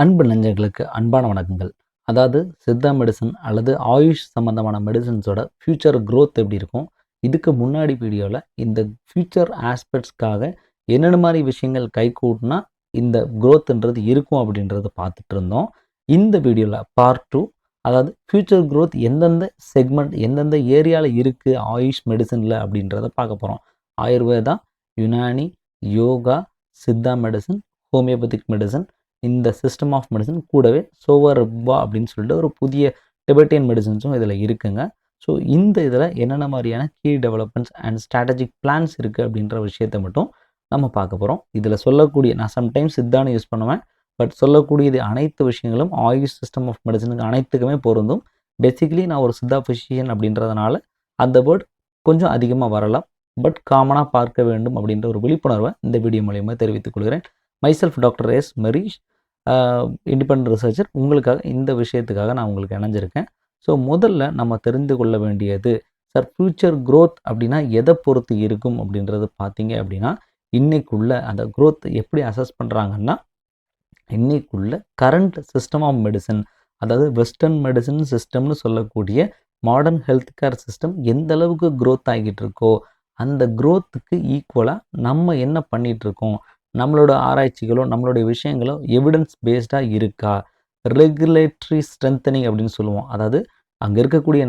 அன்பு நெஞ்சங்களுக்கு அன்பான வணக்கங்கள். அதாவது சித்தா மெடிசன் அல்லது ஆயுஷ் சம்மந்தமான மெடிசின்ஸோட ஃப்யூச்சர் growth எப்படி இருக்கும்? இதுக்கு முன்னாடி வீடியோல இந்த ஃப்யூச்சர் ஆஸ்பெக்ட்ஸ்க்காக என்னென்ன மாரி விஷயங்கள் கைகூடுனா இந்த growthன்றது இருக்கும் அப்படின்றத பார்த்துட்டு இருந்தோம். இந்த வீடியோல பார்ட் 2 அதாவது ஃப்யூச்சர் growth எந்தெந்த செக்மெண்ட் எந்தெந்த ஏரியால இருக்கு ஆயுஷ் மெடிசின்ல அப்படின்றத பார்க்க போறோம். Ayurveda, Unani, yoga, Siddha medicine, homeopathic medicine இந்த சிஸ்டம் ஆஃப் மெடிசன் கூடவே சோவர்பா அப்படின்னு சொல்லிட்டு ஒரு புதிய டிபெட்டியன் மெடிசன்ஸும் இதில் இருக்குங்க. ஸோ இந்த இதில் என்னென்ன மாதிரியான key developments and strategic plans இருக்குது அப்படின்ற விஷயத்தை மட்டும் நம்ம பார்க்க போகிறோம். இதில் சொல்லக்கூடிய நான் சம்டைம்ஸ் சித்தான்னு யூஸ் பண்ணுவேன். பட் சொல்லக்கூடியது அனைத்து விஷயங்களும் ஆயுஷ் சிஸ்டம் ஆஃப் மெடிசனுக்கு அனைத்துக்குமே பொருந்தும். பேசிக்கலி நான் ஒரு சித்தா ஃபிசிஷியன் அப்படின்றதுனால அந்த வேர்ட் கொஞ்சம் அதிகமாக வரலாம். பட் காமனாக பார்க்க வேண்டும் அப்படின்ற ஒரு விழிப்புணர்வை இந்த வீடியோ மூலியமாக தெரிவித்துக் கொள்கிறேன். Myself doctor S Merish, independent researcher. உங்களுக்காக இந்த விஷயத்துக்காக நான் உங்களுக்கு இணைஞ்சிருக்கேன். ஸோ முதல்ல நம்ம தெரிந்து கொள்ள வேண்டியது, சார் ஃப்யூச்சர் growth அப்படின்னா எதை பொறுத்து இருக்கும் அப்படின்றது பார்த்தீங்க அப்படின்னா, இன்னைக்குள்ள அந்த growth எப்படி அசஸ் பண்ணுறாங்கன்னா, இன்னைக்குள்ள கரண்ட் சிஸ்டம் ஆஃப் மெடிசன், அதாவது வெஸ்டர்ன் மெடிசன் சிஸ்டம்னு சொல்லக்கூடிய மாடர்ன் ஹெல்த் கேர் சிஸ்டம் எந்த அளவுக்கு growth ஆகிட்டு இருக்கோ, அந்த growthக்கு ஈக்குவலாக நம்ம என்ன பண்ணிட்டு இருக்கோம், நம்மளோட ஆராய்ச்சிகளோ நம்மளுடைய விஷயங்களோ எவிடன்ஸ் பேஸ்டாக இருக்கா, ரெகுலேட்டரி ஸ்ட்ரென்தனிங் அப்படின்னு சொல்லுவோம். அதாவது அங்கே இருக்கக்கூடிய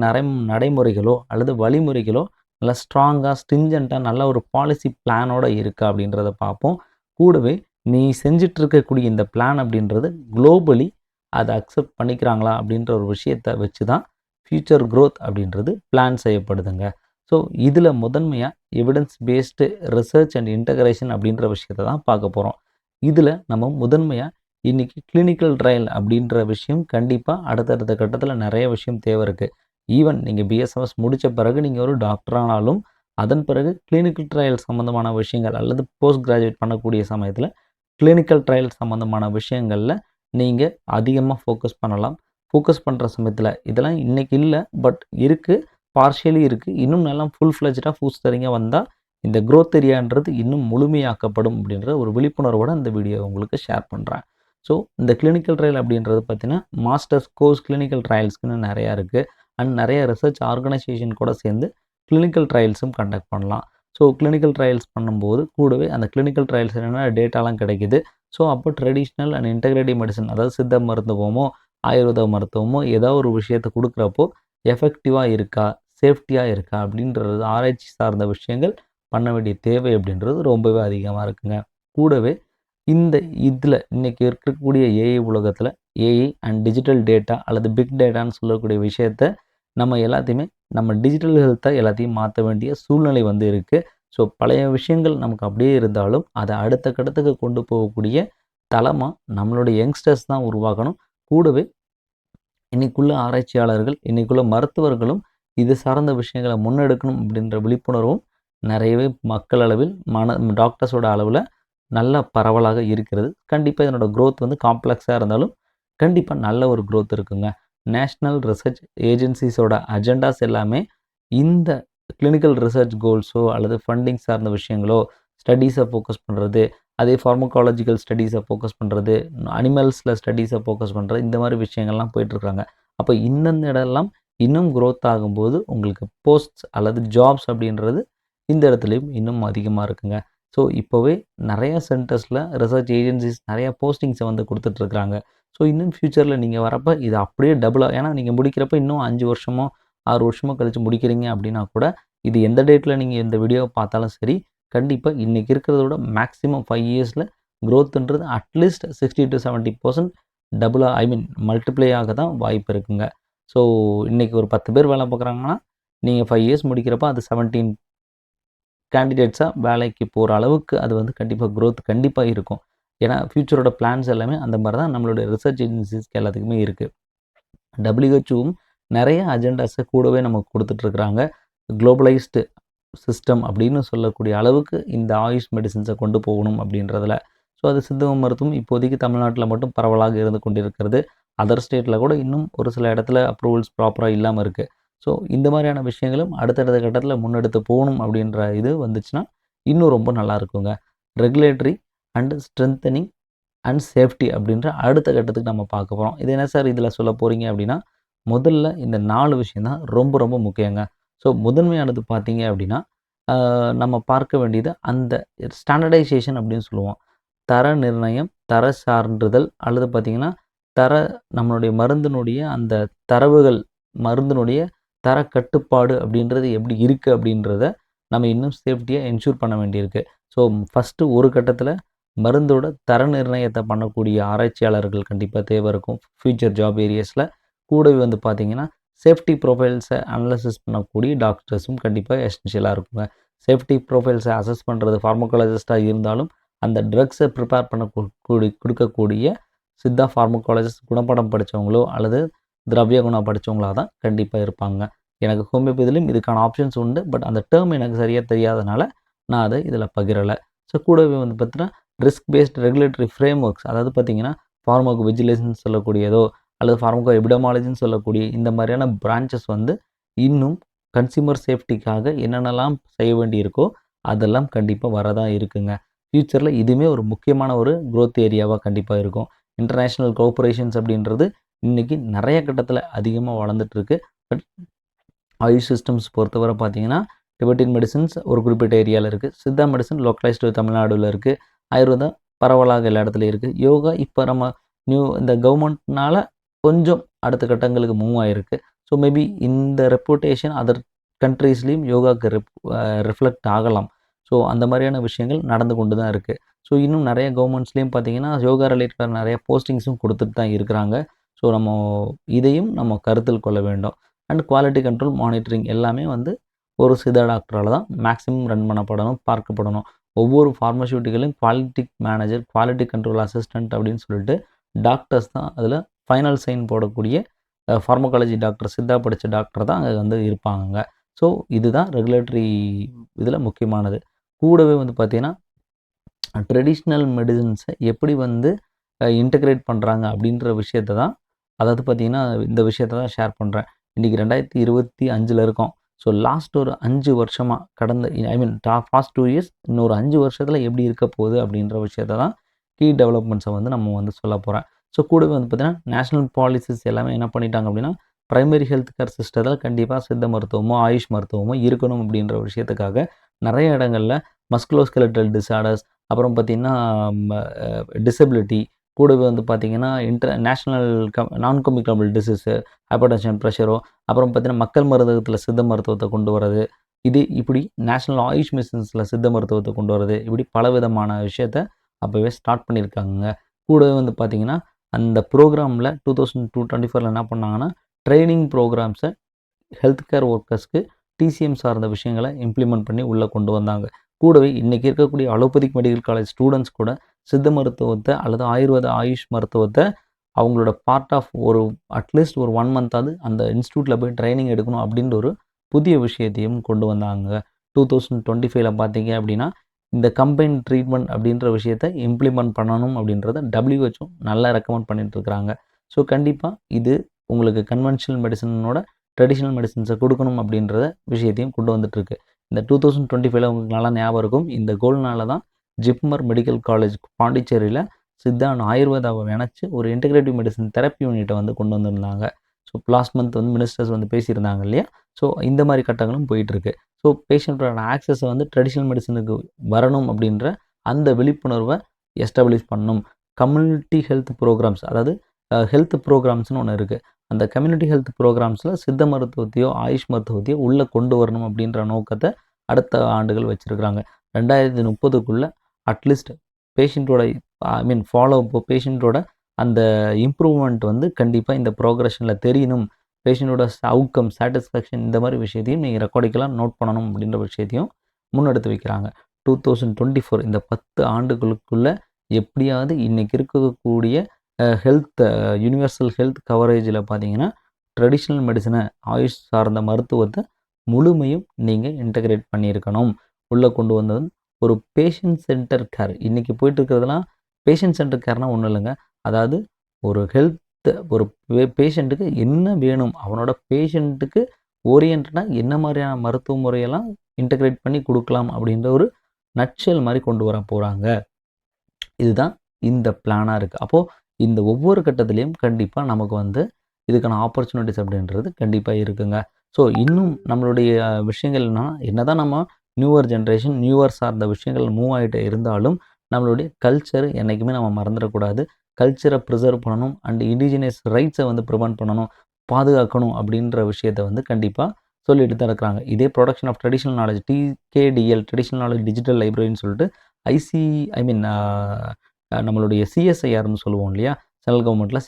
நடைமுறைகளோ அல்லது வழிமுறைகளோ நல்லா ஸ்ட்ராங்காக ஸ்டிஞ்சண்ட்டாக நல்ல ஒரு பாலிசி பிளானோட இருக்கா அப்படின்றத பார்ப்போம். கூடவே நீ செஞ்சிட்டு இருக்கக்கூடிய இந்த பிளான் அப்படின்றது குளோபலி அதை அக்செப்ட் பண்ணிக்கிறாங்களா அப்படின்ற ஒரு விஷயத்தை வச்சு தான் ஃப்யூச்சர் growth அப்படின்றது பிளான் செய்யப்படுதுங்க. ஸோ இதில் முதன்மையாக evidence based research and integration அப்படின்ற விஷயத்தை தான் பார்க்க போகிறோம். இதில் நம்ம முதன்மையாக இன்றைக்கி கிளினிக்கல் ட்ரையல் அப்படின்ற விஷயம் கண்டிப்பாக அடுத்தடுத்த கட்டத்தில் நிறைய விஷயம் தேவை இருக்குது. ஈவன் நீங்கள் பிஎஸ்எம்எஸ் முடித்த பிறகு நீங்கள் ஒரு டாக்டரானாலும் அதன் பிறகு கிளினிக்கல் ட்ரையல் சம்மந்தமான விஷயங்கள் அல்லது போஸ்ட் கிராஜுவேட் பண்ணக்கூடிய சமயத்தில் கிளினிக்கல் ட்ரையல் சம்மந்தமான விஷயங்களில் நீங்கள் அதிகமாக ஃபோக்கஸ் பண்ணலாம். ஃபோக்கஸ் பண்ணுற சமயத்தில் இதெல்லாம் இன்றைக்கி இல்லை, பட் இருக்குது, பார்ஷியலி இருக்குது. இன்னும் நல்லா ஃபுல் ஃப்ளெஜ்டாக பூஸ்டரிங்காக வந்தால் இந்த growth ஏரியான்றது இன்னும் முழுமையாக்கப்படும் அப்படின்ற ஒரு விழிப்புணர்வோடு இந்த வீடியோ உங்களுக்கு ஷேர் பண்ணுறேன். ஸோ இந்த கிளினிக்கல் ட்ரையல் அப்படின்றது பார்த்தீங்கன்னா மாஸ்டர்ஸ் கோர்ஸ் கிளினிக்கல் ட்ரையல்ஸ்க்குன்னு நிறையா இருக்குது. அண்ட் நிறைய ரிசர்ச் ஆர்கனைசேஷன் கூட சேர்ந்து கிளினிக்கல் ட்ரையல்ஸும் கண்டக்ட் பண்ணலாம். ஸோ கிளினிக்கல் ட்ரையல்ஸ் பண்ணும்போது கூடவே அந்த கிளினிக்கல் ட்ரையல்ஸ் என்னென்ன டேட்டாலாம் கிடைக்குது. ஸோ அப்போ ட்ரெடிஷ்னல் அண்ட் இன்டகிரேட்டிவ் மெடிசன், அதாவது சித்த மருத்துவமோ ஆயுர்வேத மருத்துவமோ ஏதாவது ஒரு விஷயத்தை கொடுக்குறப்போ எஃபெக்டிவாக இருக்கா, சேஃப்டியாக இருக்கா அப்படின்றது ஆராய்ச்சி சார்ந்த விஷயங்கள் பண்ண வேண்டிய தேவை அப்படின்றது ரொம்பவே அதிகமாக இருக்குங்க. கூடவே இந்த இதில் இன்றைக்கி இருக்கக்கூடிய ஏஐ உலகத்தில் ஏஐ அண்ட் டிஜிட்டல் டேட்டா அல்லது பிக் டேட்டான்னு சொல்லக்கூடிய விஷயத்த நம்ம எல்லாத்தையுமே நம்ம டிஜிட்டல் ஹெல்த்தை எல்லாத்தையும் மாற்ற வேண்டிய சூழ்நிலை வந்து இருக்குது. ஸோ பழைய விஷயங்கள் நமக்கு அப்படியே இருந்தாலும் அதை அடுத்த கட்டத்துக்கு கொண்டு போகக்கூடிய தளமாக நம்மளுடைய யங்ஸ்டர்ஸ் தான் உருவாக்கணும். கூடவே இன்றைக்குள்ள ஆராய்ச்சியாளர்கள் இன்றைக்குள்ள மருத்துவர்களும் இது சார்ந்த விஷயங்களை முன்னெடுக்கணும் அப்படின்ற விழிப்புணர்வும் நிறையவே மக்கள் அளவில் டாக்டர்ஸோட அளவில் நல்ல பரவலாக இருக்கிறது. கண்டிப்பாக இதனோட growth வந்து காம்ப்ளெக்ஸாக இருந்தாலும் கண்டிப்பாக நல்ல ஒரு growth இருக்குங்க. நேஷ்னல் ரிசர்ச் ஏஜென்சிஸோட அஜெண்டாஸ் எல்லாமே இந்த கிளினிக்கல் ரிசர்ச் கோல்ஸோ அல்லது ஃபண்டிங் சார்ந்த விஷயங்களோ, ஸ்டடீஸை ஃபோக்கஸ் பண்ணுறது, அதே ஃபார்மகாலஜிக்கல் ஸ்டடீஸை ஃபோக்கஸ் பண்ணுறது, அனிமல்ஸில் ஸ்டடீஸை ஃபோக்கஸ் பண்ணுறது, இந்த மாதிரி விஷயங்கள்லாம் போயிட்டுருக்காங்க. அப்போ இந்தந்த இடம்லாம் இன்னும் growth ஆகும்போது உங்களுக்கு போஸ்ட்ஸ் அல்லது ஜாப்ஸ் அப்படின்றது இந்த இடத்துலையும் இன்னும் அதிகமாக இருக்குங்க. ஸோ இப்போவே நிறையா சென்டர்ஸில் ரிசர்ச் ஏஜென்சிஸ் நிறையா போஸ்டிங்ஸை வந்து கொடுத்துட்ருக்குறாங்க. ஸோ இன்னும் ஃப்யூச்சரில் நீங்கள் வரப்போ இது அப்படியே டபுளாக, ஏன்னா நீங்கள் முடிக்கிறப்ப இன்னும் 5 வருஷமோ 6 வருஷமோ கழித்து முடிக்கிறீங்க அப்படின்னா கூட இது எந்த டேட்டில் நீங்கள் இந்த வீடியோவை பார்த்தாலும் சரி, கண்டிப்பாக இன்றைக்கி இருக்கிறத விட மேக்ஸிமம் 5 இயர்ஸில் growthன்றது அட்லீஸ்ட் 60 to 70% டபுளாக மல்டிப்ளை ஆக தான் வாய்ப்பு இருக்குங்க. ஸோ இன்றைக்கி ஒரு 10 பேர் வேலை பார்க்குறாங்கன்னா நீங்கள் 5 இயர்ஸ் முடிக்கிறப்ப அது 17 கேண்டிடேட்ஸாக வேலைக்கு போகிற அளவுக்கு அது வந்து கண்டிப்பாக growth கண்டிப்பாக இருக்கும். ஏன்னா ஃப்யூச்சரோட பிளான்ஸ் எல்லாமே அந்த மாதிரி தான் நம்மளுடைய ரிசர்ச் ஏஜென்சிஸ்க்கு எல்லாத்துக்குமே இருக்குது. WHO நிறைய அஜெண்டாஸை கூடவே நமக்கு கொடுத்துட்ருக்குறாங்க. குளோபலைஸ்டு சிஸ்டம் அப்படின்னு சொல்லக்கூடிய அளவுக்கு இந்த ஆயுஷ் மெடிசின்ஸை கொண்டு போகணும் அப்படின்றதுல. ஸோ அது சித்த மருத்துவம் இப்போதைக்கு தமிழ்நாட்டில் மட்டும் பரவலாக இருந்து கொண்டிருக்கிறது. அதர் ஸ்டேட்டில் கூட இன்னும் ஒரு சில இடத்துல அப்ரூவல்ஸ் ப்ராப்பராக இல்லாமல் இருக்குது. ஸோ இந்த மாதிரியான விஷயங்களும் அடுத்தடுத்த கட்டத்தில் முன்னெடுத்து போகணும் அப்படின்ற இது வந்துச்சுன்னா இன்னும் ரொம்ப நல்லா இருக்குங்க. Regulatory and strengthening and safety அப்படின்ற அடுத்த கட்டத்துக்கு நம்ம பார்க்க போகிறோம். இது என்ன சார் இதில் சொல்ல போகிறீங்க அப்படின்னா, முதல்ல இந்த 4 விஷயம் தான் ரொம்ப ரொம்ப முக்கியங்க. ஸோ முதன்மையானது பார்த்தீங்க அப்படின்னா, நம்ம பார்க்க வேண்டியது அந்த ஸ்டாண்டர்டைசேஷன் அப்படின்னு சொல்லுவோம். தர நிர்ணயம், தர சான்றிதழ் அல்லது பார்த்தீங்கன்னா, தர நம்மளுடைய மருந்தினுடைய அந்த தரவுகள், மருந்தினுடைய தர கட்டுப்பாடு அப்படின்றது எப்படி இருக்குது அப்படின்றத நம்ம இன்னும் சேஃப்டியாக என்ஷூர் பண்ண வேண்டியிருக்கு. ஸோ ஃபஸ்ட்டு ஒரு கட்டத்தில் மருந்தோட தர நிர்ணயத்தை பண்ணக்கூடிய ஆராய்ச்சியாளர்கள் கண்டிப்பாக தேவை இருக்கும் ஃப்யூச்சர் ஜாப் ஏரியாஸில். கூடவே வந்து பார்த்தீங்கன்னா, சேஃப்டி ப்ரொஃபைல்ஸை அனலைசிஸ் பண்ணக்கூடிய டாக்டர்ஸும் கண்டிப்பாக எசென்ஷியலாக இருக்குங்க. சேஃப்டி ப்ரொஃபைல்ஸை அசஸ் பண்ணுறது ஃபார்மகாலஜிஸ்ட்டாக இருந்தாலும், அந்த ட்ரக்ஸை ப்ரிப்பேர் பண்ண கொடுக்கக்கூடிய சித்தா ஃபார்மகாலஜிஸ்ட் குணப்படம் படித்தவங்களோ அல்லது திரவிய குணம் படித்தவங்களா தான் கண்டிப்பாக இருப்பாங்க. எனக்கு ஹோமியோபதிலையும் இதுக்கான ஆப்ஷன்ஸ் உண்டு. பட் அந்த டேர்ம் எனக்கு சரியாக தெரியாதனால நான் அதை இதில் பகிரலை. ஸோ கூடவே வந்து பார்த்தீங்கன்னா, risk based regulatory frameworks, அதாவது பார்த்தீங்கன்னா ஃபார்மகோ விஜிலன்ஸ்னு சொல்லக்கூடியதோ அல்லது ஃபார்மகோ எபிடமாலஜின்னு சொல்லக்கூடிய இந்த மாதிரியான பிரான்ச்சஸ் வந்து இன்னும் கன்சியூமர் சேஃப்டிக்காக என்னென்னலாம் செய்ய வேண்டியிருக்கோ அதெல்லாம் கண்டிப்பாக வரதான் இருக்குங்க. ஃப்யூச்சரில் இதுவுமே ஒரு முக்கியமான ஒரு க்ரோத் ஏரியாவாக கண்டிப்பாக இருக்கும். இன்டர்நேஷ்னல் கோஆப்பரேஷன்ஸ் அப்படின்றது இன்றைக்கி நிறைய கட்டத்தில் அதிகமாக வளர்ந்துட்டுருக்கு. பட் ஆயுஷ் சிஸ்டம்ஸ் பொறுத்தவரை பார்த்தீங்கன்னா, டிபெட்டின் மெடிசின்ஸ் ஒரு குறிப்பிட்ட ஏரியாவில் இருக்குது. சித்தா மெடிசன் லோக்கலைஸ்டு தமிழ்நாடுல இருக்குது. ஆயுர்வேதம் பரவலாக எல்லா இடத்துலையும் இருக்குது. யோகா இப்போ நம்ம இந்த கவர்மெண்ட்னால கொஞ்சம் அடுத்த கட்டங்களுக்கு மூவ் ஆகிருக்கு. ஸோ மேபி இந்த ரெப்புடேஷன் அதர் கண்ட்ரீஸ்லேயும் யோகாவுக்கு ரிஃப்ளெக்ட் ஆகலாம். ஸோ அந்த மாதிரியான விஷயங்கள் நடந்து கொண்டு தான் இருக்குது. ஸோ இன்னும் நிறைய கவர்மெண்ட்ஸ்லேயும் பார்த்தீங்கன்னா, யோகா ரிலேட்டடாக நிறைய போஸ்டிங்ஸும் கொடுத்துட்டு தான் இருக்கிறாங்க. ஸோ நம்ம இதையும் நம்ம கருத்தில் கொள்ள வேண்டும். அண்ட் குவாலிட்டி கண்ட்ரோல் மானிட்டரிங் எல்லாமே வந்து ஒரு சித்தா டாக்டரால் தான் மேக்ஸிமம் ரன் பண்ணப்படணும், பார்க்கப்படணும். ஒவ்வொரு ஃபார்மசூட்டிக்கலையும் quality manager, quality control assistant அப்படின்னு சொல்லிட்டு டாக்டர்ஸ் தான் அதில் ஃபைனல் சைன் போடக்கூடிய ஃபார்மகாலஜி டாக்டர், சித்தா படித்த டாக்டர் தான் அங்கே வந்து இருப்பாங்க. ஸோ இதுதான் ரெகுலேட்டரி இதில் முக்கியமானது. கூடவே வந்து பார்த்திங்கன்னா, ட்ரெடிஷ்னல் மெடிசின்ஸை எப்படி வந்து இன்டகிரேட் பண்ணுறாங்க அப்படின்ற விஷயத்தை தான், அதாவது பார்த்திங்கன்னா இந்த விஷயத்தை தான் ஷேர் பண்ணுறேன். இன்றைக்கி 2025 இருக்கோம். ஸோ லாஸ்ட் ஒரு 5 வருஷமாக கடந்த ஃபாஸ்ட் 2 இயர்ஸ் இன்னொரு 5 வருஷத்தில் எப்படி இருக்க போகுது அப்படின்ற விஷயத்தை தான் கீ டெவலப்மெண்ட்ஸை வந்து நம்ம வந்து சொல்ல போகிறேன். ஸோ கூடவே வந்து பார்த்திங்கன்னா, நேஷ்னல் பாலிசிஸ் எல்லாமே என்ன பண்ணிட்டாங்க அப்படின்னா, ப்ரைமரி ஹெல்த் கேர் சிஸ்டத்தில் கண்டிப்பாக சித்த மருத்துவமோ ஆயுஷ் மருத்துவமோ இருக்கணும் அப்படின்ற விஷயத்துக்காக நிறைய இடங்களில் மஸ்குலோஸ்கெலட்டல் டிஸார்டர்ஸ், அப்புறம் பார்த்திங்கன்னா டிசபிலிட்டி, கூடவே வந்து பார்த்திங்கன்னா நேஷ்னல் நான் கம்யூனிகபிள் டிசீஸு, ஹைப்பர்டென்ஷன், ப்ரெஷரோ, அப்புறம் பார்த்திங்கன்னா மக்கள் மருந்தகத்தில் சித்த மருத்துவத்தை கொண்டு வரது, இப்படி நேஷ்னல் ஆயுஷ் மிஷன்ஸில் சித்த மருத்துவத்தை கொண்டு வரது, இப்படி பலவிதமான விஷயத்த அப்போவே ஸ்டார்ட் பண்ணியிருக்காங்க. கூடவே வந்து பார்த்திங்கன்னா, அந்த ப்ரோக்ராமில் 2024 என்ன பண்ணாங்கன்னா, ட்ரைனிங் ப்ரோக்ராம்ஸை ஹெல்த் கேர் ஒர்க்கர்ஸ்க்கு டிசிஎம் சார்ந்த விஷயங்களை இம்ப்ளிமெண்ட் பண்ணி உள்ளே கொண்டு வந்தாங்க. கூடவே இன்றைக்கி இருக்கக்கூடிய அலோபதிக் மெடிக்கல் காலேஜ் ஸ்டூடெண்ட்ஸ் கூட சித்த மருத்துவத்தை அல்லது ஆயுர்வேத ஆயுஷ் மருத்துவத்தை அவங்களோட பார்ட் ஆஃப் ஒரு அட்லீஸ்ட் ஒரு 1 மந்தாவது அந்த இன்ஸ்டியூட்டில் போய் ட்ரைனிங் எடுக்கணும் அப்படின்ற ஒரு புதிய விஷயத்தையும் கொண்டு வந்தாங்க. 2025 பார்த்தீங்க அப்படின்னா, இந்த கம்பைன் ட்ரீட்மெண்ட் அப்படின்ற விஷயத்தை இம்ப்ளிமெண்ட் பண்ணணும் அப்படின்றத WHO நல்லா ரெக்கமெண்ட் பண்ணிட்டு இருக்கிறாங்க. ஸோ கண்டிப்பாக இது உங்களுக்கு கன்வென்ஷனல் மெடிசனோட ட்ரெடிஷ்னல் மெடிசன்ஸை கொடுக்கணும் அப்படின்றத விஷயத்தையும் கொண்டு வந்துட்டுருக்கு. இந்த 2025 உங்களுக்கு நல்லா ஞாபகம் இருக்கும். இந்த கோல்னால தான் ஜிப்மர் மெடிக்கல் காலேஜ் பாண்டிச்சேரியில் சித்தா அண்ட் ஆயுர்வேதாவை இணைச்சு ஒரு இன்டெகிரேட்டிவ் மெடிசன் தெரப்பி யூனிட்டை வந்து கொண்டு வந்திருந்தாங்க. ஸோ லாஸ்ட் மந்த் வந்து மினிஸ்டர்ஸ் வந்து பேசியிருந்தாங்க இல்லையா? ஸோ இந்த மாதிரி கட்டங்களும் போயிட்டுருக்கு. ஸோ பேஷண்ட்டோட ஆக்சஸை வந்து ட்ரெடிஷ்னல் மெடிசனுக்கு வரணும் அப்படின்ற அந்த விழிப்புணர்வை எஸ்டாப்ளிஷ் பண்ணணும். கம்யூனிட்டி ஹெல்த் ப்ரோக்ராம்ஸ், அதாவது ஹெல்த் ப்ரோக்ராம்ஸ்னு ஒன்று இருக்குது. அந்த கம்யூனிட்டி ஹெல்த் ப்ரோக்ராம்ஸில் சித்த மருத்துவத்தையோ ஆயுஷ் மருத்துவத்தையோ உள்ளே கொண்டு வரணும் அப்படின்ற நோக்கத்தை அடுத்த ஆண்டுகள் வச்சுருக்கிறாங்க. 2030க்குள்ளே அட்லீஸ்ட் பேஷண்ட்டோட ஃபாலோ பேஷண்ட்டோட அந்த இம்ப்ரூவ்மெண்ட் வந்து கண்டிப்பாக இந்த ப்ரோக்ரஷனில் தெரியணும். பேஷண்ட்டோட அவுட்கம், சாட்டிஸ்ஃபேக்ஷன் இந்த மாதிரி விஷயத்தையும் நீங்கள் ரெக்கார்டிக்கலாம் நோட் பண்ணணும் அப்படின்ற விஷயத்தையும் முன்னெடுத்து வைக்கிறாங்க. 2024 இந்த 10 ஆண்டுகளுக்குள்ளே எப்படியாவது இன்றைக்கி இருக்கக்கூடிய ஹெல்த் யூனிவர்சல் ஹெல்த் கவரேஜில் பார்த்தீங்கன்னா, ட்ரெடிஷ்னல் மெடிசனை ஆயுஷ் சார்ந்த மருத்துவத்தை முழுமையும் நீங்கள் இன்டகிரேட் பண்ணியிருக்கணும். உள்ளே கொண்டு வந்தது ஒரு பேஷண்ட் சென்டர் கேர். இன்றைக்கி போயிட்டு இருக்கிறதுலாம் பேஷண்ட் சென்டர் கேர்னால் ஒன்றும் இல்லைங்க. அதாவது ஒரு ஒரு பேஷண்ட்டுக்கு என்ன வேணும், அவனோட பேஷண்ட்டுக்கு ஓரியன்டாக என்ன மாதிரியான மருத்துவ முறையெல்லாம் இன்டகிரேட் பண்ணி கொடுக்கலாம் அப்படின்ற ஒரு நட்ஷெல் மாதிரி கொண்டு வர போகிறாங்க. இதுதான் இந்த பிளானாக இருக்குது. அப்போது இந்த ஒவ்வொரு கட்டத்திலையும் கண்டிப்பாக நமக்கு வந்து இதுக்கான ஆப்பர்ச்சுனிட்டிஸ் அப்படின்றது கண்டிப்பாக இருக்குங்க. ஸோ இன்னும் நம்மளுடைய விஷயங்கள் என்னதான் நம்ம நியூவர் ஜென்ரேஷன் நியூவர் சார்ந்த விஷயங்கள் மூவ் ஆகிட்டு இருந்தாலும் நம்மளுடைய கல்ச்சர் என்றைக்குமே நம்ம மறந்துடக்கூடாது. கல்ச்சரை ப்ரிசர்வ் பண்ணணும் அண்ட் இண்டிஜினியஸ் ரைட்ஸை வந்து ப்ரிவென்ட் பண்ணணும், பாதுகாக்கணும் அப்படின்ற விஷயத்த வந்து கண்டிப்பாக சொல்லிட்டு தான் இருக்கிறாங்க. இதே production of traditional knowledge TKDL traditional knowledge digital லைப்ரரின்னு சொல்லிட்டு ஐசி ஐ மீன் நம்மளுடைய சிஎஸ்ஐஆர்னு சொல்லுவோம் இல்லையா, சென்ட்ரல் கவர்மெண்ட்டில்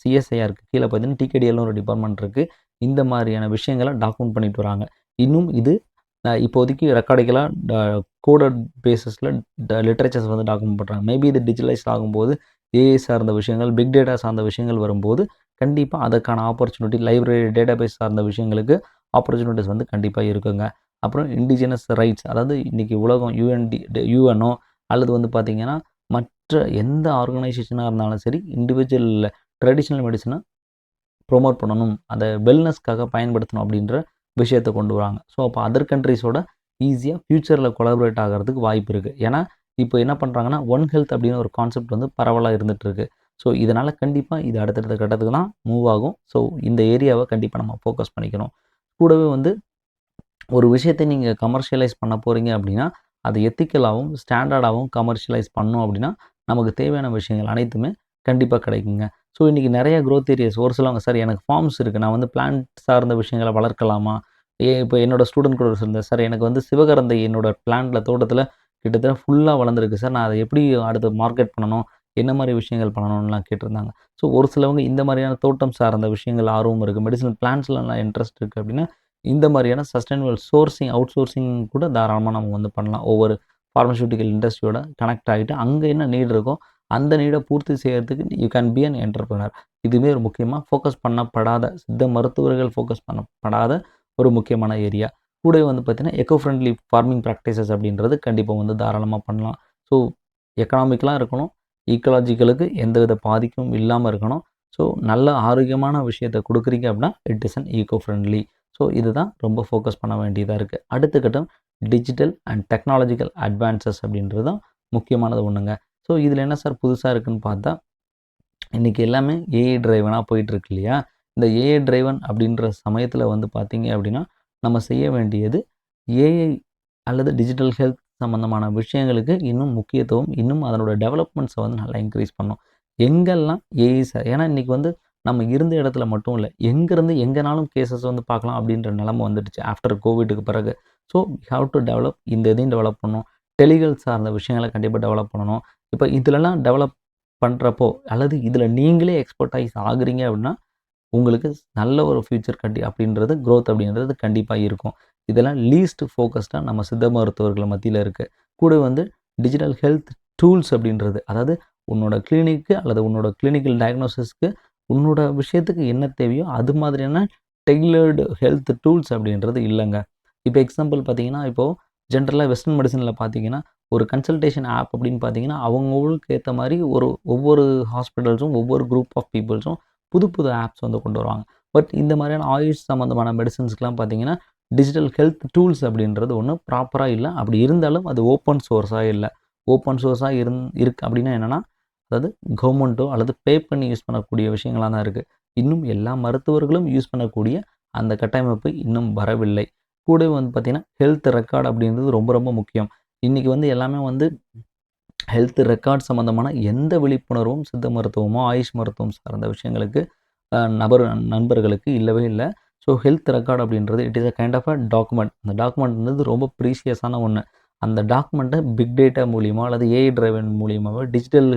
சிஎஸ்ஐஆருக்கு கீழே பார்த்தீங்கன்னா டிகேடிஎல்னு ஒரு டிபார்ட்மெண்ட் இருக்குது. இந்த மாதிரியான விஷயங்களை டாக்குமெண்ட் பண்ணிட்டு வராங்க. இன்னும் இது இப்போதைக்கு ரெக்கார்டிக்கலாக கோடட் பேசிஸில் லிட்ரேச்சர்ஸ் வந்து டாக்குமெண்ட் பண்ணுறாங்க. மேபி இது டிஜிட்டலைஸ் ஆகும்போது ஏஐ சார்ந்த விஷயங்கள், பிக் டேட்டா சார்ந்த விஷயங்கள் வரும்போது கண்டிப்பாக அதற்கான ஆப்பர்ச்சுனிட்டி லைப்ரரி டேட்டாபேஸ் சார்ந்த விஷயங்களுக்கு ஆப்பர்ச்சுனிட்டிஸ் வந்து கண்டிப்பாக இருக்குங்க. அப்புறம் இண்டிஜினஸ் ரைட்ஸ், அதாவது இன்றைக்கி உலகம் யூஎன்ஓ அல்லது வந்து பார்த்திங்கன்னா மற்ற எந்த ஆர்கனைசேஷனாக இருந்தாலும் சரி இண்டிவிஜுவல் ட்ரெடிஷ்னல் மெடிசனை ப்ரொமோட் பண்ணணும், அதை வெல்னஸ்க்காக பயன்படுத்தணும் அப்படின்ற விஷயத்தை கொண்டு வராங்க. ஸோ அப்போ அதர் கண்ட்ரிஸோட ஈஸியாக ஃப்யூச்சரில் கொலாபரேட் ஆகிறதுக்கு வாய்ப்பு இருக்குது. ஏன்னா இப்போ என்ன பண்ணுறாங்கன்னா ஒன் ஹெல்த் அப்படின்னு ஒரு கான்செப்ட் வந்து பரவலாக இருந்துகிட்ருக்கு. ஸோ இதனால் கண்டிப்பாக இது அடுத்தடுத்த கட்டத்துக்கு தான் மூவ் ஆகும். ஸோ இந்த ஏரியாவை கண்டிப்பாக நம்ம ஃபோக்கஸ் பண்ணிக்கணும். கூடவே வந்து ஒரு விஷயத்தை நீங்கள் கமர்ஷியலைஸ் பண்ண போகிறீங்க அப்படின்னா அது எத்திக்கலாகவும் ஸ்டாண்டர்டாகவும் கமர்ஷியலைஸ் பண்ணோம் அப்படின்னா நமக்கு தேவையான விஷயங்கள் அனைத்துமே கண்டிப்பாக கிடைக்குங்க. ஸோ இன்றைக்கி நிறைய க்ரோத் ஏரியாஸ் ஒரு சிலவங்க சார் எனக்கு ஃபார்ம்ஸ் இருக்குது, நான் வந்து பிளான்ட் சார்ந்த விஷயங்களை வளர்க்கலாமா, இப்போ என்னோடய ஸ்டூடெண்ட் கூட சொல்லியிருந்தேன் சார் எனக்கு வந்து சிவகரந்தை என்னோடய பிளான்ட்டில் தோட்டத்தில் கிட்டத்தட்ட ஃபுல்லாக வளர்ந்துருக்கு சார், நான் அதை எப்படி அடுத்து மார்க்கெட் பண்ணணும், என்ன மாதிரி விஷயங்கள் பண்ணணும்லாம் கேட்டிருந்தாங்க. ஸோ ஒரு சிலவங்க இந்த மாதிரியான தோட்டம் சார்ந்த விஷயங்கள் ஆர்வம் இருக்குது, மெடிசனல் பிளான்ட்ஸ்லாம் இன்ட்ரெஸ்ட் இருக்குது அப்படின்னா இந்த மாதிரியான சஸ்டைனபிள் சோர்சிங் அவுட் சோர்சிங் கூட தாராளமாக நம்ம வந்து பண்ணலாம். ஒவ்வொரு ஃபார்மசூட்டிக்கல் இண்டஸ்ட்ரியோட கனெக்ட் ஆகிட்டு அங்கே என்ன நீட் இருக்கோ அந்த நீடை பூர்த்தி செய்கிறதுக்கு you can be an entrepreneur. இதுவே ஒரு முக்கியமாக ஃபோக்கஸ் பண்ணப்படாத சித்த மருத்துவர்கள் ஃபோக்கஸ் பண்ணப்படாத ஒரு முக்கியமான ஏரியா. கூடவே வந்து பார்த்திங்கன்னா எக்கோ ஃப்ரெண்ட்லி ஃபார்மிங் ப்ராக்டிசஸ் அப்படின்றது கண்டிப்பாக வந்து தாராளமாக பண்ணலாம். ஸோ எக்கனாமிக்கலாக இருக்கணும், ஈக்கலாஜிக்கலுக்கு எந்தவித பாதிக்கும் இல்லாமல் இருக்கணும். ஸோ நல்ல ஆரோக்கியமான விஷயத்தை கொடுக்குறீங்க அப்படின்னா it is an eco friendly. So இதுதான் ரொம்ப ஃபோக்கஸ் பண்ண வேண்டியதாக இருக்குது. அடுத்த கட்டம் டிஜிட்டல் அண்ட் டெக்னாலஜிக்கல் அட்வான்சஸ் அப்படின்றது தான் முக்கியமானது ஒன்றுங்க. ஸோ இதில் என்ன சார் புதுசாக இருக்குதுன்னு பார்த்தா இன்றைக்கி எல்லாமே ஏஐ டிரைவனாக போயிட்டுருக்கு இல்லையா. இந்த ஏஐ டிரைவன் அப்படின்ற சமயத்தில் வந்து பார்த்திங்க அப்படின்னா நம்ம செய்ய வேண்டியது ஏஐ அல்லது டிஜிட்டல் ஹெல்த் சம்மந்தமான விஷயங்களுக்கு இன்னும் முக்கியத்துவம், இன்னும் அதனோட டெவலப்மெண்ட்ஸை வந்து நல்லா இன்க்ரீஸ் பண்ணணும். எங்கெல்லாம் ஏஐ சார், ஏன்னா இன்றைக்கி வந்து நம்ம இருந்த இடத்துல மட்டும் இல்லை, எங்கேருந்து எங்கேனாலும் கேசஸ் வந்து பார்க்கலாம் அப்படின்ற நிலைமை வந்துடுச்சு ஆஃப்டர் கோவிடுக்கு பிறகு. So we have to develop, இந்த இதையும் டெவலப் பண்ணணும், டெலிகல் சார்ந்த விஷயங்களை கண்டிப்பாக டெவலப் பண்ணணும். இப்போ இதிலலாம் டெவலப் பண்ணுறப்போ அல்லது இதில் நீங்களே எக்ஸ்பர்டைஸ் ஆகுறீங்க அப்படின்னா உங்களுக்கு நல்ல ஒரு ஃப்யூச்சர் அப்படின்றது க்ரோத் அப்படின்றது கண்டிப்பாக இருக்கும். இதெல்லாம் லீஸ்ட் ஃபோக்கஸ்டாக நம்ம சித்த மருத்துவர்கள் மத்தியில் இருக்குது. கூட வந்து டிஜிட்டல் ஹெல்த் டூல்ஸ் அப்படின்றது, அதாவது உன்னோட கிளினிக்கு அல்லது உன்னோட கிளினிக்கல் டயக்னோசிஸ்க்கு உன்னோட விஷயத்துக்கு என்ன தேவையோ அது மாதிரியான டெய்லர்டு ஹெல்த் டூல்ஸ் அப்படின்றது இல்லைங்க. இப்போ எக்ஸாம்பிள் பார்த்தீங்கன்னா இப்போது ஜென்ரலாக வெஸ்டர்ன் மெடிசனில் பார்த்தீங்கன்னா ஒரு கன்சல்டேஷன் ஆப் அப்படின்னு பார்த்தீங்கன்னா அவங்களுக்கு ஏற்ற மாதிரி ஒவ்வொரு ஹாஸ்பிட்டல்ஸும் ஒவ்வொரு குரூப் ஆஃப் பீப்புள்ஸும் புது புது ஆப்ஸ் வந்து கொண்டு வருவாங்க. பட் இந்த மாதிரியான ஆயுஷ் சம்மந்தமான மெடிசன்ஸ்க்கெலாம் பார்த்தீங்கன்னா டிஜிட்டல் ஹெல்த் டூல்ஸ் அப்படின்றது ஒன்று ப்ராப்பராக இல்லை. அப்படி இருந்தாலும் அது ஓப்பன் சோர்ஸாக இல்லை. ஓப்பன் சோர்ஸாக இருக்குது அப்படின்னா என்னென்னா அதாவது கவர்மெண்ட்டோ அல்லது பே பண்ணி யூஸ் பண்ணக்கூடிய விஷயங்களாக தான் இருக்குது. இன்னும் எல்லா மருத்துவர்களும் யூஸ் பண்ணக்கூடிய அந்த கட்டமைப்பு இன்னும் வரவில்லை. கூடவே வந்து பார்த்திங்கன்னா ஹெல்த் ரெக்கார்டு அப்படின்றது ரொம்ப ரொம்ப முக்கியம். இன்றைக்கி வந்து எல்லாமே வந்து ஹெல்த் ரெக்கார்ட் சம்மந்தமான எந்த விழிப்புணர்வும் சித்த மருத்துவமோ ஆயுஷ் மருத்துவம் சார்ந்த விஷயங்களுக்கு நண்பர்களுக்கு இல்லவே இல்லை. ஸோ ஹெல்த் ரெக்கார்டு அப்படின்றது it is a kind of a document. அந்த டாக்குமெண்ட்ன்றது ரொம்ப ப்ரீஷியஸான ஒன்று. அந்த டாக்குமெண்ட்டை பிக் டேட்டா மூலியமாக அல்லது ஏஐ டிரைவன் மூலியமாகவோ டிஜிட்டல்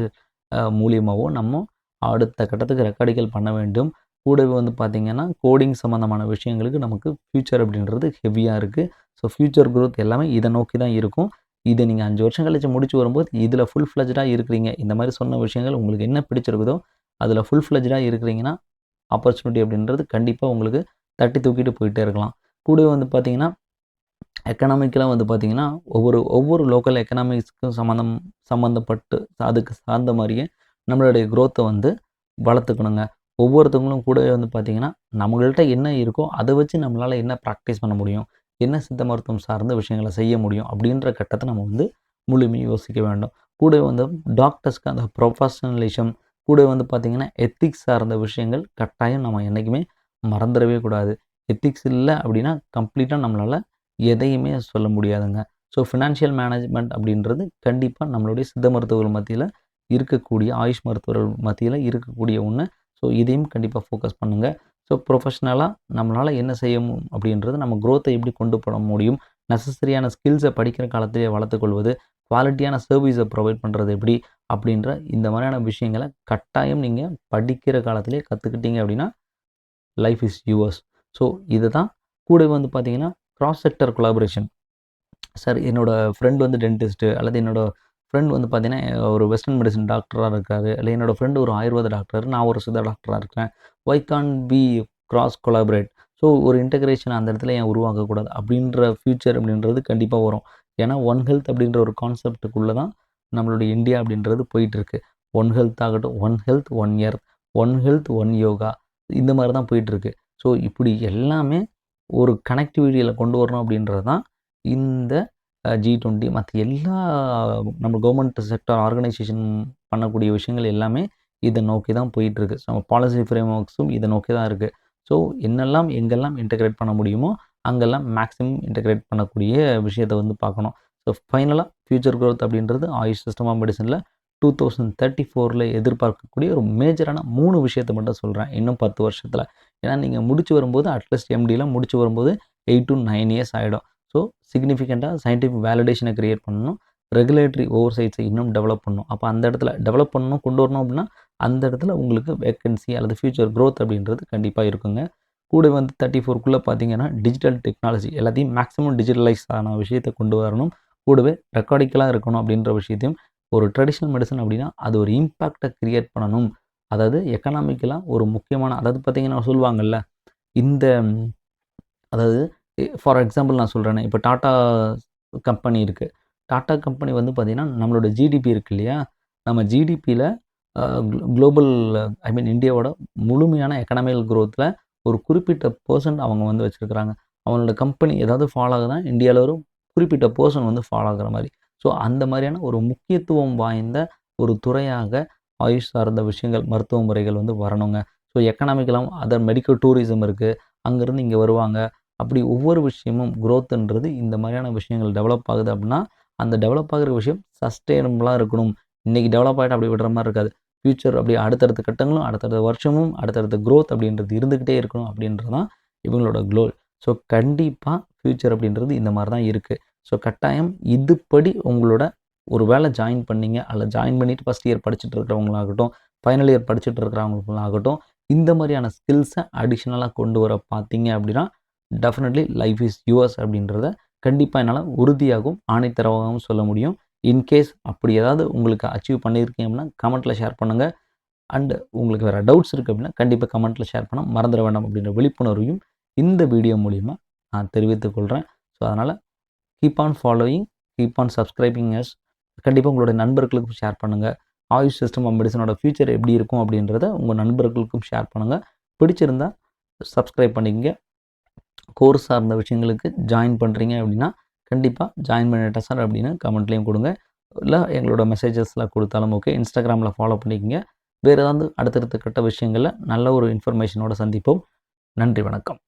மூலியமாகவோ நம்ம அடுத்த கட்டத்துக்கு ரெக்கார்டிக்கல் பண்ண வேண்டும். கூடவே வந்து பார்த்திங்கன்னா கோடிங் சம்மந்தமான விஷயங்களுக்கு நமக்கு ஃப்யூச்சர் அப்படின்றது ஹெவியாக இருக்குது. ஸோ ஃப்யூச்சர் க்ரோத் எல்லாமே இதை நோக்கி தான் இருக்கும். இதை நீங்கள் 5 வருஷம் கழிச்சு முடிச்சு வரும்போது இதில் ஃபுல் ஃப்ளெஜ்டாக இருக்கிறீங்க, இந்த மாதிரி சொன்ன விஷயங்கள் உங்களுக்கு என்ன பிடிச்சிருக்குதோ அதில் ஃபுல் ஃப்ளெஜ்டாக இருக்கிறீங்கன்னா ஆப்பர்ச்சுனிட்டி அப்படின்றது கண்டிப்பாக உங்களுக்கு தட்டி தூக்கிட்டு போயிட்டே இருக்கலாம். கூடவே வந்து பார்த்திங்கன்னா எக்கனாமிக்கலாக வந்து பார்த்திங்கன்னா ஒவ்வொரு லோக்கல் எக்கனாமிக்ஸ்க்கும் சம்மந்தப்பட்டு அதுக்கு சார்ந்த மாதிரியே நம்மளுடைய க்ரோத்தை வந்து வளர்த்துக்கணுங்க. ஒவ்வொருத்தவங்களும் கூட வந்து பார்த்திங்கன்னா நம்மள்கிட்ட என்ன இருக்கோ அதை வச்சு நம்மளால் என்ன ப்ராக்டிஸ் பண்ண முடியும், என்ன சித்த மருத்துவம் சார்ந்த விஷயங்களை செய்ய முடியும் அப்படின்ற கட்டத்தை நம்ம வந்து முழுமையாக யோசிக்க வேண்டும். கூட வந்து டாக்டர்ஸ்க்கு அந்த ப்ரொஃபஷனலிசம், கூட வந்து பார்த்திங்கன்னா எத்திக்ஸ் சார்ந்த விஷயங்கள் கட்டாயம் நம்ம என்றைக்குமே மறந்துடவே கூடாது. எத்திக்ஸ் இல்லை அப்படின்னா கம்ப்ளீட்டாக நம்மளால் எதையுமே சொல்ல முடியாதுங்க. ஸோ ஃபினான்ஷியல் மேனேஜ்மெண்ட் அப்படின்றது கண்டிப்பாக நம்மளுடைய சித்த மருத்துவர்கள் மத்தியில் இருக்கக்கூடிய, ஆயுஷ் மருத்துவர்கள் மத்தியில் இருக்கக்கூடிய ஒன்று. ஸோ இதையும் கண்டிப்பாக ஃபோக்கஸ் பண்ணுங்கள். ஸோ ப்ரொஃபஷ்னலாக நம்மளால் என்ன செய்ய அப்படின்றது, நம்ம க்ரோத்தை எப்படி கொண்டு போட முடியும், நெசசரியான ஸ்கில்ஸை படிக்கிற காலத்திலே வளர்த்துக்கொள்வது, குவாலிட்டியான சர்வீஸை ப்ரொவைட் பண்ணுறது எப்படி அப்படின்ற இந்த மாதிரியான விஷயங்களை கட்டாயம் நீங்கள் படிக்கிற காலத்திலே கற்றுக்கிட்டீங்க அப்படின்னா லைஃப் இஸ் யுவர்ஸ். ஸோ இதை தான் கூட வந்து பார்த்தீங்கன்னா கிராஸ் செக்டர் கொலாபரேஷன். சார் என்னோடய ஃப்ரெண்ட் வந்து டென்டிஸ்ட்டு, அல்லது என்னோடய ஃப்ரெண்ட் வந்து பார்த்தீங்கன்னா ஒரு வெஸ்டர்ன் மெடிசன் டாக்டராக இருக்காரு, இல்லை என்னோடய ஃப்ரெண்டு ஒரு ஆயுர்வேத டாக்டர், நான் ஒரு சித்தா டாக்டராக இருக்கிறேன். Why can be cross collaborate? So ஒரு இன்டகிரேஷன் அந்த இடத்துல ஏன் உருவாக்கக்கூடாது அப்படின்ற ஃப்யூச்சர் அப்படின்றது கண்டிப்பாக வரும். ஏன்னா ஒன் ஹெல்த் அப்படின்ற ஒரு கான்செப்டுக்குள்ளே தான் நம்மளுடைய இந்தியா அப்படின்றது போயிட்டுருக்கு. ஒன் ஹெல்த் ஆகட்டும், one health one year, one health one yoga, இந்த மாதிரி தான் போயிட்டுருக்கு. ஸோ இப்படி எல்லாமே ஒரு கனெக்டிவிட்டியில் கொண்டு வரணும் அப்படின்றது தான் இந்த G20 மற்ற எல்லா நம்ம கவர்மெண்ட் செக்டார் ஆர்கனைசேஷன் பண்ணக்கூடிய விஷயங்கள் எல்லாமே இதை நோக்கி தான் போயிட்டுருக்கு. ஸோ நம்ம பாலிசி ஃப்ரேம் ஒர்க்ஸும் இதை நோக்கி தான் இருக்குது. ஸோ என்னெல்லாம் எங்கெல்லாம் இன்டகிரேட் பண்ண முடியுமோ அங்கெல்லாம் மேக்ஸிமம் இன்டகிரேட் பண்ணக்கூடிய விஷயத்தை வந்து பார்க்கணும். ஸோ ஃபைனலாக ஃப்யூச்சர் க்ரோத் அப்படின்றது ஆயுஷ் சிஸ்டம் ஆஃப் மெடிசனில் 2034 எதிர்பார்க்கக்கூடிய ஒரு மேஜரான 3 விஷயத்தை மட்டும் சொல்கிறேன். இன்னும் 10 வருஷத்தில். ஏன்னா நீங்கள் முடிச்சு வரும்போது அட்லீஸ்ட் எம்டிலாம் முடிச்சு வரும்போது 8 to 9 இயர்ஸ் ஆகிடும். ஸோ சிக்னிஃபிகண்ட்டாக சயின்டிஃபிக் வேலிடேஷனை க்ரியேட் பண்ணணும், ரெகுலேட்டரி ஓவர் சைட்ஸை இன்னும் டெவலப் பண்ணணும். அப்போ அந்த இடத்துல டெவலப் பண்ணணும், கொண்டு வரணும் அப்படின்னா அந்த இடத்துல உங்களுக்கு வேக்கன்சி அல்லது ஃப்யூச்சர் க்ரோத் அப்படின்றது கண்டிப்பாக இருக்குங்க. கூட வந்து 34க்குள்ளே பார்த்தீங்கன்னா டிஜிட்டல் டெக்னாலஜி எல்லாத்தையும் மேக்ஸிமம் டிஜிட்டலைஸ் ஆன விஷயத்தை கொண்டு வரணும். கூடவே ரெக்கார்டிக்கலாக இருக்கணும் அப்படின்ற விஷயத்தையும், ஒரு ட்ரெடிஷ்னல் மெடிசன் அப்படின்னா அது ஒரு இம்பேக்டை க்ரியேட் பண்ணணும். அதாவது எக்கனாமிக்கலாக ஒரு முக்கியமான, அதாவது பார்த்தீங்கன்னா சொல்லுவாங்கள்ல, இந்த அதாவது ஃபார் எக்ஸாம்பிள் நான் சொல்கிறேனே, இப்போ டாட்டா கம்பெனி இருக்குது. டாட்டா கம்பெனி வந்து பார்த்திங்கன்னா நம்மளோட ஜிடிபி இருக்குது இல்லையா, நம்ம ஜிடிபியில் குளோபல் ஐ மீன் இந்தியாவோட முழுமையான எக்கனாமிக்கல் க்ரோத்தில் ஒரு குறிப்பிட்ட பர்சன்ட் அவங்க வந்து வச்சுருக்கிறாங்க. அவங்களோட கம்பெனி ஏதாவது ஃபாலோ ஆகுதுன்னா இந்தியாவில் ஒரு குறிப்பிட்ட பர்சன் வந்து ஃபாலோ ஆகுற மாதிரி. ஸோ அந்த மாதிரியான ஒரு முக்கியத்துவம் வாய்ந்த ஒரு துறையாக ஆயுஷ் சார்ந்த விஷயங்கள், மருத்துவ முறைகள் வந்து வரணுங்க. ஸோ எக்கனாமிக்கலாகவும் அதர் மெடிக்கல் டூரிசம் இருக்குது, அங்கேருந்து இங்கே வருவாங்க. அப்படி ஒவ்வொரு விஷயமும் க்ரோத்துன்றது இந்த மாதிரியான விஷயங்கள் டெவலப் ஆகுது அப்படின்னா அந்த டெவலப் ஆகிற விஷயம் சஸ்டெயினபிளாக இருக்கணும். இன்றைக்கி டெவலப் ஆகிட்டு அப்படி விடுற மாதிரி இருக்காது. ஃப்யூச்சர் அப்படி அடுத்தடுத்த கட்டங்களும் அடுத்தடுத்த வருஷமும் அடுத்தடுத்த க்ரோத் அப்படின்றது இருந்துக்கிட்டே இருக்கணும் அப்படின்றது தான் இவங்களோட க்ளோல். ஸோ கண்டிப்பாக ஃப்யூச்சர் அப்படின்றது இந்த மாதிரி தான் இருக்குது. ஸோ கட்டாயம் இதுபடி உங்களோட ஒரு வேலை ஜாயின் பண்ணிங்க, அல்லது ஜாயின் பண்ணிவிட்டு ஃபஸ்ட் இயர் படிச்சுட்டு இருக்கிறவங்களாகட்டும், ஃபைனல் இயர் படிச்சுட்டு இருக்கிறவங்களாகட்டும், இந்த மாதிரியான ஸ்கில்ஸை அடிஷ்னலாக கொண்டு வர பார்த்தீங்க அப்படின்னா டெஃபினெட்லி லைஃப் இஸ் யுவர்ஸ் அப்படின்றத கண்டிப்பாக என்னால் உறுதியாகவும் ஆணித்தரமாகவும் சொல்ல முடியும். இன்கேஸ் அப்படி ஏதாவது உங்களுக்கு அச்சீவ் பண்ணியிருக்கீங்க அப்படின்னா கமெண்ட்டில் ஷேர் பண்ணுங்கள். அண்டு உங்களுக்கு வேறு டவுட்ஸ் இருக்குது அப்படின்னா கண்டிப்பாக கமெண்ட்டில் ஷேர் பண்ண மறந்துட வேண்டாம் அப்படின்ற விழிப்புணர்வையும் இந்த வீடியோ மூலிமா நான் தெரிவித்துக் கொள்கிறேன். ஸோ அதனால் keep on following, keep on subscribing us. கண்டிப்பாக உங்களுடைய நண்பர்களுக்கும் ஷேர் பண்ணுங்கள். ஆயுஷ் சிஸ்டம் ஆஃப் மெடிசனோட ஃபியூச்சர் எப்படி இருக்கும் அப்படின்றத உங்கள் நண்பர்களுக்கும் ஷேர் பண்ணுங்கள். பிடிச்சிருந்தால் சப்ஸ்கிரைப் பண்ணிக்கங்க. கோர்ஸ் சார்ந்த விஷயங்களுக்கு ஜாயின் பண்ணுறீங்க அப்படின்னா கண்டிப்பாக ஜாயின் பண்ணிட்டேன் சார் அப்படின்னு கமெண்ட்லேயும் கொடுங்க. இல்லை எங்களோட மெசேஜஸில் கொடுத்தாலும் ஓகே. இன்ஸ்டாகிராமில் ஃபாலோ பண்ணிக்கங்க. வேறு ஏதாவது அடுத்தடுத்த கட்ட விஷயங்களில் நல்ல ஒரு இன்ஃபர்மேஷனோட சந்திப்போம். நன்றி, வணக்கம்.